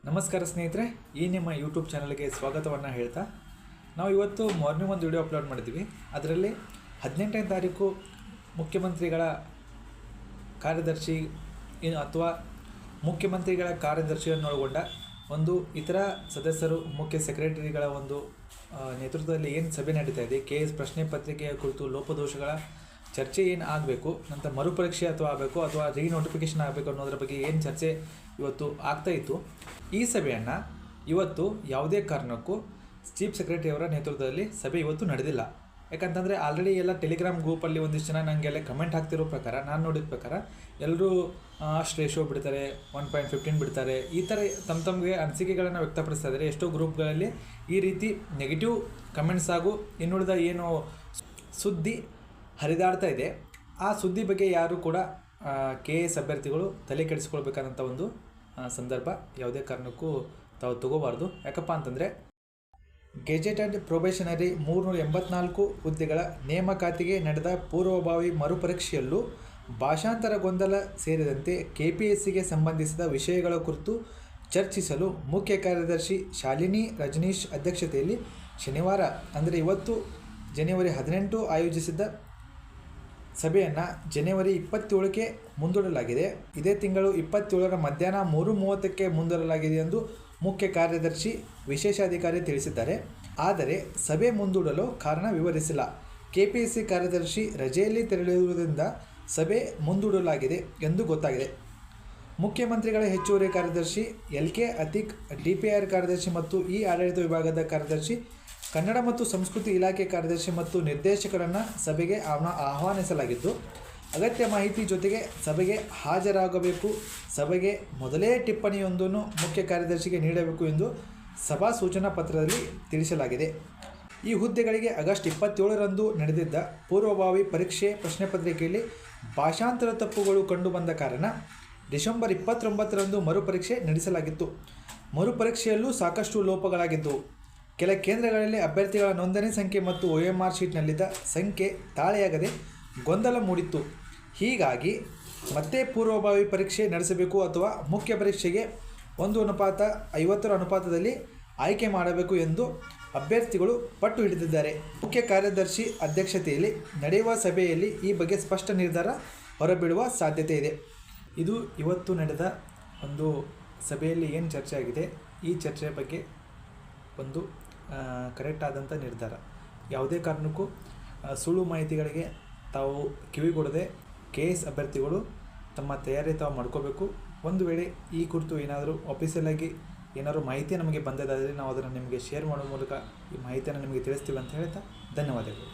ನಮಸ್ಕಾರ ಸ್ನೇಹಿತರೆ, ಈ ನಿಮ್ಮ ಯೂಟ್ಯೂಬ್ ಚಾನಲ್ಗೆ ಸ್ವಾಗತವನ್ನು ಹೇಳ್ತಾ ನಾವು ಇವತ್ತು ಮಾರ್ನಿಂಗ್ ಒಂದು ವಿಡಿಯೋ ಅಪ್ಲೋಡ್ ಮಾಡಿದ್ವಿ. ಅದರಲ್ಲಿ 18ನೇ ತಾರೀಕು ಮುಖ್ಯಮಂತ್ರಿಗಳ ಕಾರ್ಯದರ್ಶಿ ಅಥವಾ ಮುಖ್ಯಮಂತ್ರಿಗಳ ಕಾರ್ಯದರ್ಶಿಯನ್ನು ಒಳಗೊಂಡ ಒಂದು ಇತರ ಸದಸ್ಯರು ಮುಖ್ಯ ಸೆಕ್ರೆಟರಿಗಳ ಒಂದು ನೇತೃತ್ವದಲ್ಲಿ ಏನು ಸಭೆ ನಡೀತಾ ಇದೆ, KS ಪ್ರಶ್ನೆ ಪತ್ರಿಕೆಯ ಕುರಿತು ಲೋಪದೋಷಗಳ ಚರ್ಚೆ ಏನು ಆಗಬೇಕು, ನಂತರ ಮರುಪರೀಕ್ಷೆ ಆಗಬೇಕು ಅಥವಾ ರೀನೋಟಿಫಿಕೇಷನ್ ಆಗಬೇಕು ಅನ್ನೋದ್ರ ಬಗ್ಗೆ ಏನು ಚರ್ಚೆ ಇವತ್ತು ಆಗ್ತಾಯಿತ್ತು. ಈ ಸಭೆಯನ್ನು ಇವತ್ತು ಯಾವುದೇ ಕಾರಣಕ್ಕೂ ಚೀಫ್ ಸೆಕ್ರೆಟರಿಯವರ ನೇತೃತ್ವದಲ್ಲಿ ಸಭೆ ಇವತ್ತು ನಡೆದಿಲ್ಲ. ಯಾಕಂತಂದರೆ ಆಲ್ರೆಡಿ ಎಲ್ಲ ಟೆಲಿಗ್ರಾಮ್ ಗ್ರೂಪಲ್ಲಿ ಒಂದಿಷ್ಟು ಜನ ನನಗೆಲ್ಲ ಕಮೆಂಟ್ ಹಾಕ್ತಿರೋ ಪ್ರಕಾರ, ನಾನು ನೋಡಿದ ಪ್ರಕಾರ ಎಲ್ಲರೂ ಅಷ್ಟು ರೇಷೋ ಬಿಡ್ತಾರೆ, 1.15 ಬಿಡ್ತಾರೆ, ಈ ಥರ ತಮಗೆ ಅನಿಸಿಕೆಗಳನ್ನು ವ್ಯಕ್ತಪಡಿಸ್ತಾ ಇದ್ದಾರೆ. ಎಷ್ಟೋ ಗ್ರೂಪ್ಗಳಲ್ಲಿ ಈ ರೀತಿ ನೆಗೆಟಿವ್ ಕಮೆಂಟ್ಸ್ ಹಾಗೂ ಇನ್ನುಳಿದ ಏನು ಸುದ್ದಿ ಹರಿದಾಡ್ತಾ ಇದೆ, ಆ ಸುದ್ದಿ ಬಗ್ಗೆ ಯಾರು ಕೂಡ KS ಅಭ್ಯರ್ಥಿಗಳು ತಲೆ ಕೆಡಿಸ್ಕೊಳ್ಬೇಕಾದಂಥ ಒಂದು ಸಂದರ್ಭ ಯಾವುದೇ ಕಾರಣಕ್ಕೂ ತಾವು ತಗೋಬಾರ್ದು. ಯಾಕಪ್ಪ ಅಂತಂದರೆ ಗೆಜೆಟೆಡ್ ಪ್ರೊಬೇಷನರಿ 384 ಹುದ್ದೆಗಳ ನೇಮಕಾತಿಗೆ ನಡೆದ ಪೂರ್ವಭಾವಿ ಮರುಪರೀಕ್ಷೆಯಲ್ಲೂ ಭಾಷಾಂತರ ಗೊಂದಲ ಸೇರಿದಂತೆ KPSCಗೆ ಸಂಬಂಧಿಸಿದ ವಿಷಯಗಳ ಕುರಿತು ಚರ್ಚಿಸಲು ಮುಖ್ಯ ಕಾರ್ಯದರ್ಶಿ ಶಾಲಿನಿ ರಜನೀಶ್ ಅಧ್ಯಕ್ಷತೆಯಲ್ಲಿ ಶನಿವಾರ ಅಂದರೆ ಇವತ್ತು ಜನವರಿ 18 ಆಯೋಜಿಸಿದ್ದ ಸಭೆಯನ್ನು ಜನವರಿ 27ಕ್ಕೆ ಮುಂದೂಡಲಾಗಿದೆ. ಇದೇ ತಿಂಗಳು 27ರ ಮಧ್ಯಾಹ್ನ 3:30ಕ್ಕೆ ಮುಂದೂಡಲಾಗಿದೆ ಎಂದು ಮುಖ್ಯ ಕಾರ್ಯದರ್ಶಿ ವಿಶೇಷಾಧಿಕಾರಿ ತಿಳಿಸಿದ್ದಾರೆ. ಆದರೆ ಸಭೆ ಮುಂದೂಡಲು ಕಾರಣ ವಿವರಿಸಿಲ್ಲ. KPSC ಕಾರ್ಯದರ್ಶಿ ರಜೆಯಲ್ಲಿ ತೆರಳಿರುವುದರಿಂದ ಸಭೆ ಮುಂದೂಡಲಾಗಿದೆ ಎಂದು ಗೊತ್ತಾಗಿದೆ. ಮುಖ್ಯಮಂತ್ರಿಗಳ ಹೆಚ್ಚುವರಿ ಕಾರ್ಯದರ್ಶಿ LK ಅತೀಕ್, DPR ಕಾರ್ಯದರ್ಶಿ ಮತ್ತು ಆಡಳಿತ ವಿಭಾಗದ ಕಾರ್ಯದರ್ಶಿ, ಕನ್ನಡ ಮತ್ತು ಸಂಸ್ಕೃತಿ ಇಲಾಖೆ ಕಾರ್ಯದರ್ಶಿ ಮತ್ತು ನಿರ್ದೇಶಕರನ್ನು ಸಭೆಗೆ ಆಹ್ವಾನಿಸಲಾಗಿದ್ದು, ಅಗತ್ಯ ಮಾಹಿತಿ ಜೊತೆಗೆ ಸಭೆಗೆ ಹಾಜರಾಗಬೇಕು, ಸಭೆಗೆ ಮೊದಲೇ ಟಿಪ್ಪಣಿಯೊಂದನ್ನು ಮುಖ್ಯ ಕಾರ್ಯದರ್ಶಿಗೆ ನೀಡಬೇಕು ಎಂದು ಸಭಾ ಸೂಚನಾ ಪತ್ರದಲ್ಲಿ ತಿಳಿಸಲಾಗಿದೆ. ಈ ಹುದ್ದೆಗಳಿಗೆ ಆಗಸ್ಟ್ 27ರಂದು ನಡೆದಿದ್ದ ಪೂರ್ವಭಾವಿ ಪರೀಕ್ಷೆ ಪ್ರಶ್ನೆ ಪತ್ರಿಕೆಯಲ್ಲಿ ಭಾಷಾಂತರ ತಪ್ಪುಗಳು ಕಂಡುಬಂದ ಕಾರಣ ಡಿಸೆಂಬರ್ 29ರಂದು ಮರುಪರೀಕ್ಷೆ ನಡೆಸಲಾಗಿತ್ತು. ಮರುಪರೀಕ್ಷೆಯಲ್ಲೂ ಸಾಕಷ್ಟು ಲೋಪಗಳಾಗಿದ್ದವು. ಕೆಲ ಕೇಂದ್ರಗಳಲ್ಲಿ ಅಭ್ಯರ್ಥಿಗಳ ನೋಂದಣಿ ಸಂಖ್ಯೆ ಮತ್ತು OMR ಶೀಟ್ನಲ್ಲಿದ್ದ ಸಂಖ್ಯೆ ತಾಳೆಯಾಗದೆ ಗೊಂದಲ ಮೂಡಿತ್ತು. ಹೀಗಾಗಿ ಮತ್ತೆ ಪೂರ್ವಭಾವಿ ಪರೀಕ್ಷೆ ನಡೆಸಬೇಕು ಅಥವಾ ಮುಖ್ಯ ಪರೀಕ್ಷೆಗೆ 1:50 ಅನುಪಾತದಲ್ಲಿ ಆಯ್ಕೆ ಮಾಡಬೇಕು ಎಂದು ಅಭ್ಯರ್ಥಿಗಳು ಪಟ್ಟು ಹಿಡಿದಿದ್ದಾರೆ. ಮುಖ್ಯ ಕಾರ್ಯದರ್ಶಿ ಅಧ್ಯಕ್ಷತೆಯಲ್ಲಿ ನಡೆಯುವ ಸಭೆಯಲ್ಲಿ ಈ ಬಗ್ಗೆ ಸ್ಪಷ್ಟ ನಿರ್ಧಾರ ಹೊರಬೀಳುವ ಸಾಧ್ಯತೆ ಇದೆ. ಇದು ಇವತ್ತು ನಡೆದ ಒಂದು ಸಭೆಯಲ್ಲಿ ಏನು ಚರ್ಚೆ ಆಗಿದೆ, ಈ ಚರ್ಚೆಯ ಬಗ್ಗೆ ಒಂದು ಕರೆಕ್ಟ್ ಆದಂಥ ನಿರ್ಧಾರ. ಯಾವುದೇ ಕಾರಣಕ್ಕೂ ಸುಳ್ಳು ಮಾಹಿತಿಗಳಿಗೆ ತಾವು ಕಿವಿಗೊಡದೆ KS ಅಭ್ಯರ್ಥಿಗಳು ತಮ್ಮ ತಯಾರಿ ತಾವು ಮಾಡ್ಕೋಬೇಕು. ಒಂದು ವೇಳೆ ಈ ಕುರಿತು ಏನಾದರೂ ಆಫೀಸಿಯಲ್ ಆಗಿ ಏನಾದರೂ ಮಾಹಿತಿ ನಮಗೆ ಬಂದಿದ್ದಾದರೆ ನಾವು ಅದನ್ನು ನಿಮಗೆ ಶೇರ್ ಮಾಡೋ ಮೂಲಕ ಈ ಮಾಹಿತಿಯನ್ನು ನಿಮಗೆ ತಿಳಿಸ್ತೀವಿ ಅಂತ ಹೇಳ್ತಾ ಧನ್ಯವಾದಗಳು.